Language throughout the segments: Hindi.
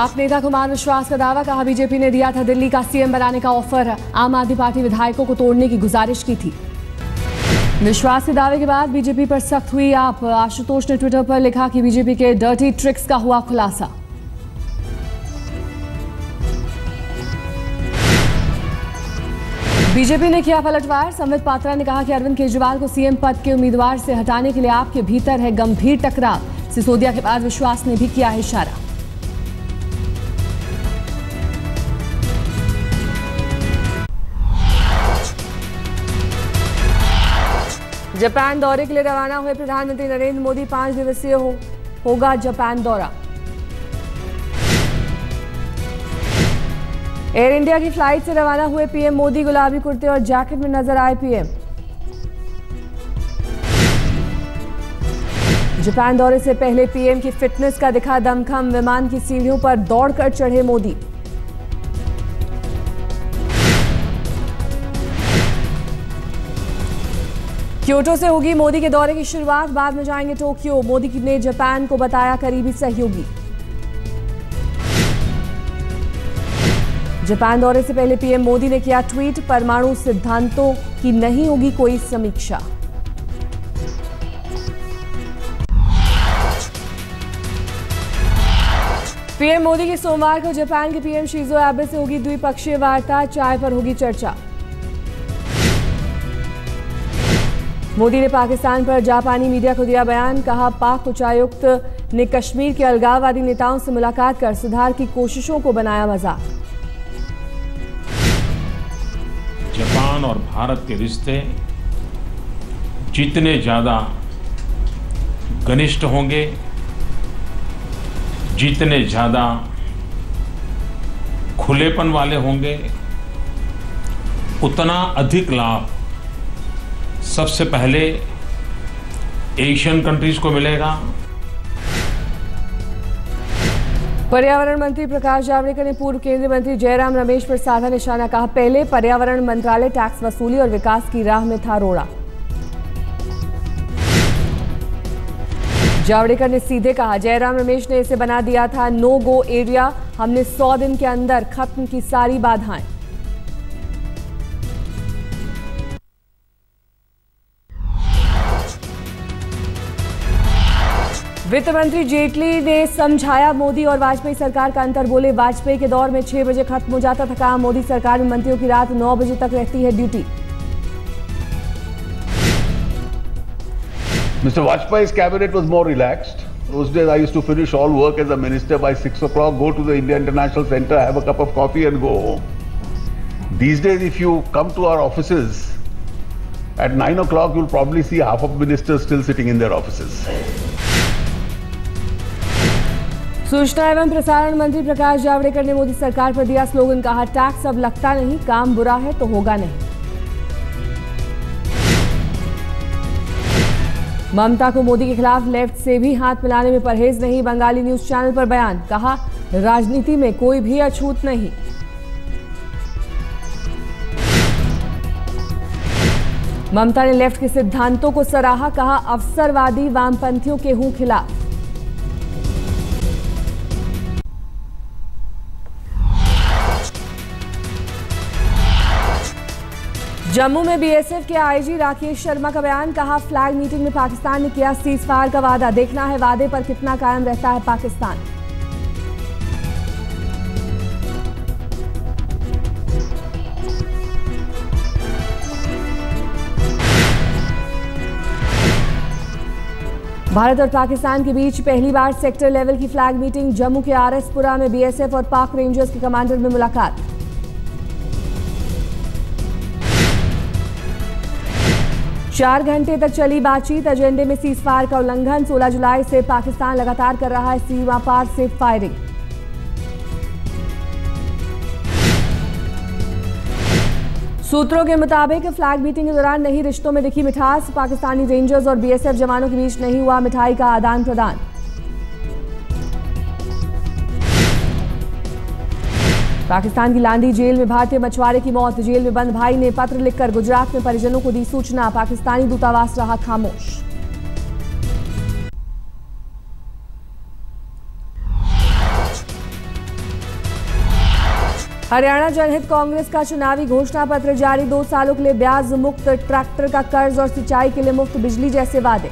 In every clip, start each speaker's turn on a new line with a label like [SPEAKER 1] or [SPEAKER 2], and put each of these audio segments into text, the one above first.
[SPEAKER 1] आप नेता कुमार विश्वास का दावा, कहा बीजेपी ने दिया था दिल्ली का सीएम बनाने का ऑफर, आम आदमी पार्टी विधायकों को तोड़ने की गुजारिश की थी। विश्वास के दावे के बाद बीजेपी पर सख्त हुई आप। आशुतोष ने ट्विटर पर लिखा कि बीजेपी के डर्टी ट्रिक्स का हुआ खुलासा। बीजेपी ने किया पलटवार, संबित पात्रा ने कहा कि अरविंद केजरीवाल को सीएम पद के उम्मीदवार से हटाने के लिए आपके भीतर है गंभीर टकराव। सिसोदिया के बाद विश्वास ने भी किया है इशारा। जापान दौरे के लिए रवाना हुए प्रधानमंत्री नरेंद्र मोदी, 5 दिवसीय होगा जापान दौरा। एयर इंडिया की फ्लाइट से रवाना हुए पीएम मोदी, गुलाबी कुर्ते और जैकेट में नजर आए पीएम। जापान दौरे से पहले पीएम की फिटनेस का दिखा दमखम, विमान की सीढ़ियों पर दौड़कर चढ़े मोदी। क्योटो से होगी मोदी के दौरे की शुरुआत, बाद में जाएंगे टोक्यो। मोदी ने जापान को बताया करीबी सहयोगी। जापान दौरे से पहले पीएम मोदी ने किया ट्वीट, परमाणु सिद्धांतों की नहीं होगी कोई समीक्षा। पीएम मोदी की सोमवार को जापान के पीएम शिंजो एबे से होगी द्विपक्षीय वार्ता, चाय पर होगी चर्चा। मोदी ने पाकिस्तान पर जापानी मीडिया को दिया बयान, कहा पाक उच्चायुक्त ने कश्मीर के अलगाववादी नेताओं से मुलाकात कर सुधार की कोशिशों को बनाया मजाक।
[SPEAKER 2] जापान और भारत के रिश्ते जितने ज्यादा घनिष्ठ होंगे, जितने ज्यादा खुलेपन वाले होंगे, उतना अधिक लाभ सबसे पहले एशियन कंट्रीज को मिलेगा।
[SPEAKER 1] पर्यावरण मंत्री प्रकाश जावड़ेकर ने पूर्व केंद्रीय मंत्री जयराम रमेश पर साधा निशाना, कहा पहले पर्यावरण मंत्रालय टैक्स वसूली और विकास की राह में था रोड़ा। जावड़ेकर ने सीधे कहा जयराम रमेश ने इसे बना दिया था नो गो एरिया, हमने 100 दिन के अंदर खत्म की सारी बाधाएं। वित्त मंत्री जेटली ने समझाया मोदी और वाजपेयी सरकार का अंतर, बोले वाजपेयी के दौर में 6 बजे खत्म हो जाता था काम, मोदी सरकार में मंत्रियों की रात 9 बजे तक रहती है duty.
[SPEAKER 3] Mr. Vajpayee's cabinet was more relaxed. Those days I used to finish all work as a minister by 6 o'clock, go to the India International Center, have a cup of coffee and go home. These days if you come to our offices at 9 o'clock, you'll probably see half of ministers still sitting in their offices.
[SPEAKER 1] सूचना एवं प्रसारण मंत्री प्रकाश जावड़ेकर ने मोदी सरकार पर दिया स्लोगन, कहा टैक्स अब लगता नहीं, काम बुरा है तो होगा नहीं। ममता को मोदी के खिलाफ लेफ्ट से भी हाथ मिलाने में परहेज नहीं, बंगाली न्यूज चैनल पर बयान, कहा राजनीति में कोई भी अछूत नहीं। ममता ने लेफ्ट के सिद्धांतों को सराहा, कहा अवसरवादी वामपंथियों के हूं खिलाफ। जम्मू में बीएसएफ के आईजी राकेश शर्मा का बयान, कहा फ्लैग मीटिंग में पाकिस्तान ने किया सीज फायर का वादा, देखना है वादे पर कितना कायम रहता है पाकिस्तान। भारत और पाकिस्तान के बीच पहली बार सेक्टर लेवल की फ्लैग मीटिंग, जम्मू के आरएसपुरा में बीएसएफ और पाक रेंजर्स के कमांडर में मुलाकात। 4 घंटे तक चली बातचीत, एजेंडे में सीज फायर का उल्लंघन, 16 जुलाई से पाकिस्तान लगातार कर रहा है सीमा पार से फायरिंग। सूत्रों के मुताबिक फ्लैग मीटिंग के दौरान नहीं रिश्तों में दिखी मिठास, पाकिस्तानी रेंजर्स और बीएसएफ जवानों के बीच नहीं हुआ मिठाई का आदान प्रदान। पाकिस्तान की लांडी जेल में भारतीय मछुआरे की मौत, जेल में बंद भाई ने पत्र लिखकर गुजरात में परिजनों को दी सूचना, पाकिस्तानी दूतावास रहा खामोश। हरियाणा जनहित कांग्रेस का चुनावी घोषणा पत्र जारी। 2 सालों के लिए ब्याज मुक्त ट्रैक्टर का कर्ज और सिंचाई के लिए मुफ्त बिजली जैसे वादे।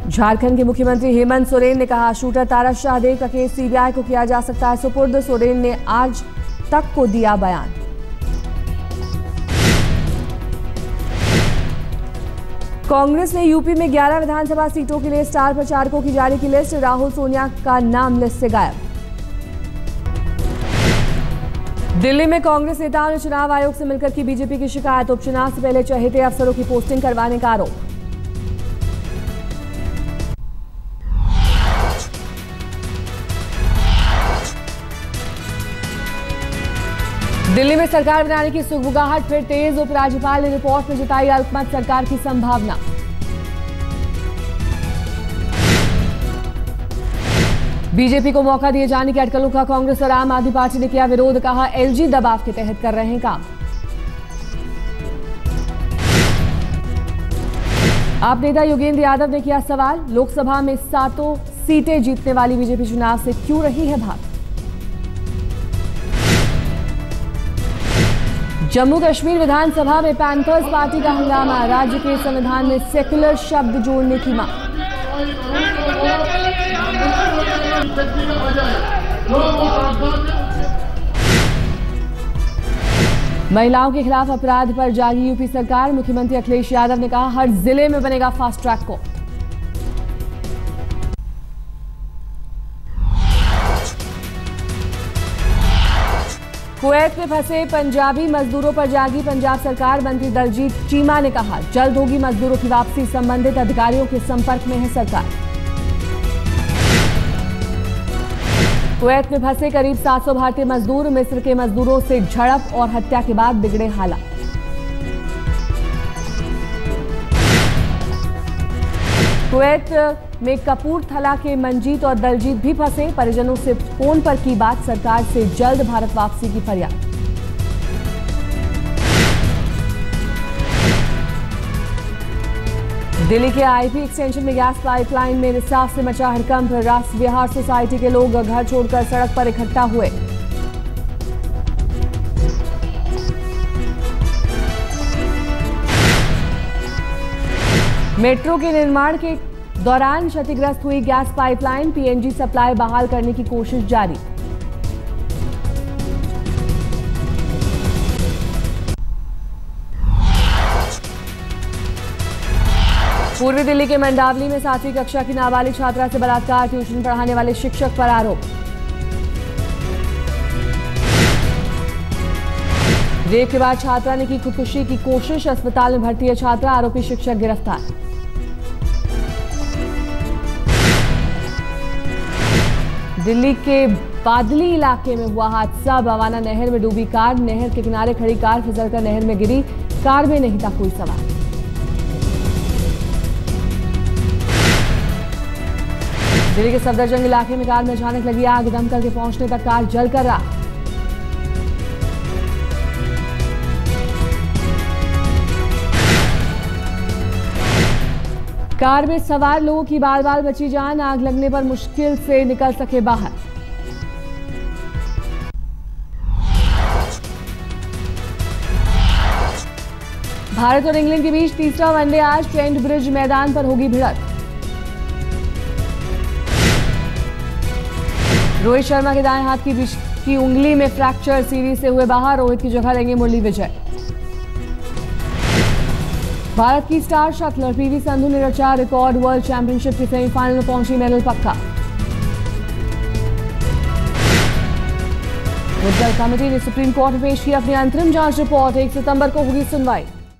[SPEAKER 1] झारखंड के मुख्यमंत्री हेमंत सोरेन ने कहा, शूटर तारा शाहदेव का केस सीबीआई को किया जा सकता है सुपुर्द। सोरेन ने आज तक को दिया बयान। कांग्रेस ने यूपी में 11 विधानसभा सीटों के लिए स्टार प्रचारकों की जारी की लिस्ट। राहुल सोनिया का नाम लिस्ट से गायब। दिल्ली में कांग्रेस नेताओं ने चुनाव आयोग से मिलकर की बीजेपी की शिकायत। उपचुनाव से पहले चहेते अफसरों की पोस्टिंग करवाने का आरोप। दिल्ली में सरकार बनाने की सुगबुगाहट फिर तेज। उपराज्यपाल ने रिपोर्ट में जताई अल्पमत सरकार की संभावना। बीजेपी को मौका दिए जाने की अटकलों का कांग्रेस और आम आदमी पार्टी ने किया विरोध। कहा, एलजी दबाव के तहत कर रहे हैं काम। आप नेता योगेंद्र यादव ने किया सवाल, लोकसभा में 7 सीटें जीतने वाली बीजेपी चुनाव से क्यों रही है भाग। जम्मू कश्मीर विधानसभा में पैंथर्स पार्टी का हंगामा। राज्य के संविधान में सेक्युलर शब्द जोड़ने की मांग। महिलाओं के खिलाफ अपराध पर जागी यूपी सरकार। मुख्यमंत्री अखिलेश यादव ने कहा, हर जिले में बनेगा फास्ट ट्रैक कोर्ट। कुवैत में फंसे पंजाबी मजदूरों पर जागी पंजाब सरकार। मंत्री दलजीत चीमा ने कहा, जल्द होगी मजदूरों की वापसी। संबंधित अधिकारियों के संपर्क में है सरकार। कुवैत में फंसे करीब 700 भारतीय मजदूर। मिस्र के मजदूरों से झड़प और हत्या के बाद बिगड़े हालात। कुवैत में कपूरथला के मंजीत और दलजीत भी फंसे। परिजनों से फोन पर की बात। सरकार से जल्द भारत वापसी की फरियाद। दिल्ली के आईपी एक्सटेंशन में गैस पाइपलाइन में रिसाव से मचा हड़कंप। राष्ट्र विहार सोसाइटी के लोग घर छोड़कर सड़क पर इकट्ठा हुए। मेट्रो के निर्माण के दौरान क्षतिग्रस्त हुई गैस पाइपलाइन। पीएनजी सप्लाई बहाल करने की कोशिश जारी। पूर्वी दिल्ली के मंडावली में 7वीं कक्षा की नाबालिग छात्रा से बलात्कार। ट्यूशन पढ़ाने वाले शिक्षक पर आरोप। रेप के बाद छात्रा ने की खुदकुशी की कोशिश। अस्पताल में भर्ती है छात्रा। आरोपी शिक्षक गिरफ्तार। दिल्ली के बादली इलाके में हुआ हादसा। बवाना नहर में डूबी कार। नहर के किनारे खड़ी कार फिसलकर नहर में गिरी। कार में नहीं था कोई सवार। दिल्ली के सफदरजंग इलाके में कार में अचानक लगी आग। दमकल के पहुंचने तक कार जलकर राख। कार में सवार लोगों की बाल बाल बची जान। आग लगने पर मुश्किल से निकल सके बाहर। भारत और इंग्लैंड के बीच तीसरा वनडे आज। ट्रेंट ब्रिज मैदान पर होगी भिड़ंत। रोहित शर्मा के दाएं हाथ की उंगली में फ्रैक्चर। सीरीज से हुए बाहर। रोहित की जगह लेंगे मुरली विजय। भारत की स्टार शटलर पीवी संधू ने रचा रिकॉर्ड। वर्ल्ड चैंपियनशिप की सेमीफाइनल में पहुंची। मेडल पक्का। मुद्दल कमेटी ने सुप्रीम कोर्ट में पेश की अपनी अंतरिम जांच रिपोर्ट। 1 सितंबर को होगी सुनवाई।